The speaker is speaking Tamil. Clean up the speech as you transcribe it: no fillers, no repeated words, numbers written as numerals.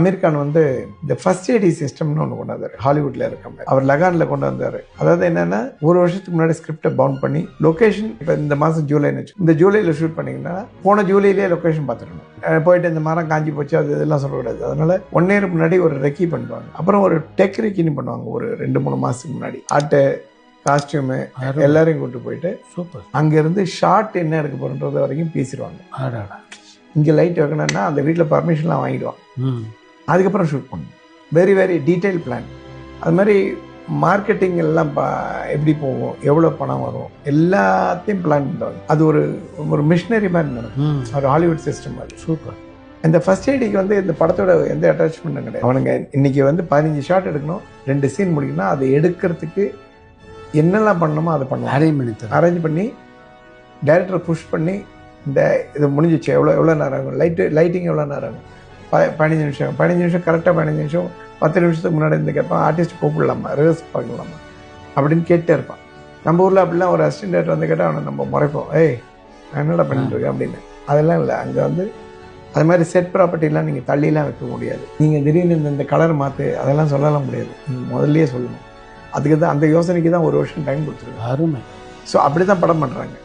அமீர் கான் வந்து இந்த ஃபர்ஸ்ட் எய்டி சிஸ்டம்னு ஒன்று கொண்டு வந்தார். ஹாலிவுட்ல இருக்க மாதிரி அவர் லகான்ல கொண்டு வந்தார். அதாவது என்னன்னா, ஒரு வருஷத்துக்கு முன்னாடி ஸ்கிரிப்டை பவுண்ட் பண்ணி லொகேஷன் இப்போ இந்த மாதம் ஜூலைன்னு வச்சு இந்த ஜூலையில் ஷூட் பண்ணிங்கன்னா போன ஜூலையிலேயே லொகேஷன் பார்த்துருக்கணும். போயிட்டு இந்த மரம் காஞ்சி போச்சு அது இதெல்லாம் சொல்லக்கூடாது. அதனால 1 year முன்னாடி ஒரு ரெக்கி பண்ணுவாங்க. அப்புறம் ஒரு டெக் ரெக்கின்னு பண்ணுவாங்க. ஒரு 2-3 மாதத்துக்கு முன்னாடி ஆர்ட்டு காஸ்டியூமு எல்லாரையும் கூப்பிட்டு போயிட்டு சூப்பர் அங்கேருந்து ஷார்ட் என்ன எடுக்க போகிறன்றது வரைக்கும் பேசிடுவாங்க. இங்கே லைட் வைக்கணும்னா அந்த வீட்டில் பர்மிஷன்லாம் வாங்கிடுவாங்க. அதுக்கப்புறம் ஷூட் பண்ணணும். Very very detail plan. அது மாதிரி மார்க்கெட்டிங் எல்லாம் எப்படி போகும், எவ்வளோ பணம் வரும், எல்லாத்தையும் பிளான் பண்ணுவாங்க. அது ஒரு மிஷினரி மாதிரி நடக்கும். ஒரு ஹாலிவுட் சிஸ்டம் மாதிரி. சூப்பர். இந்த ஃபர்ஸ்ட் எய்டிக்கு வந்து இந்த படத்தோட எந்த அட்டாச்மெண்ட்டும் கிடையாது. அவனுங்க இன்னைக்கு வந்து 15 ஷாட் எடுக்கணும், 2 சீன் முடிக்கணும். அதை எடுக்கிறதுக்கு என்னெல்லாம் பண்ணணுமோ அதை பண்ணுவோம். அரேஞ்ச் பண்ணி டைரக்டரை புஷ் பண்ணி இந்த இது முடிஞ்சிச்சு, எவ்வளோ நேரம் ஆகும், லைட்டிங் எவ்வளோ நேரம் ஆகும், 15 நிமிஷம் கரெக்டாக 15 நிமிஷம் 10 நிமிஷத்துக்கு முன்னாடி இருந்து கேட்பான். ஆர்டிஸ்ட் கூப்பிடலாமா, ரிஹர்ஸ் பார்க்கலாமா அப்படின்னு கேட்டே இருப்பான். நம்ம ஊரில் அப்படிலாம் ஒரு அசிஸ்டன்ட் டேரக்டர் வந்து கேட்டால் அவனை நம்ம முறைப்போம், ஏய் நான் என்னடா பண்ணிட்டு இருக்கேன் அப்படின்னு. அதெல்லாம் இல்லை. அங்கே வந்து அது மாதிரி செட் ப்ராப்பர்ட்டிலாம் நீங்கள் தள்ளிலாம் வைக்க முடியாது. நீங்கள் திடீர்னு இந்த கலர் மாற்று அதெல்லாம் சொல்லலாம் முடியாது. முதல்லயே சொல்லணும். அதுக்கு தான் அந்த யோசனைக்கு தான் 1 வருஷம் டைம் கொடுத்துருக்காங்க. அருமை. ஸோ அப்படி தான் படம் பண்ணுறாங்க.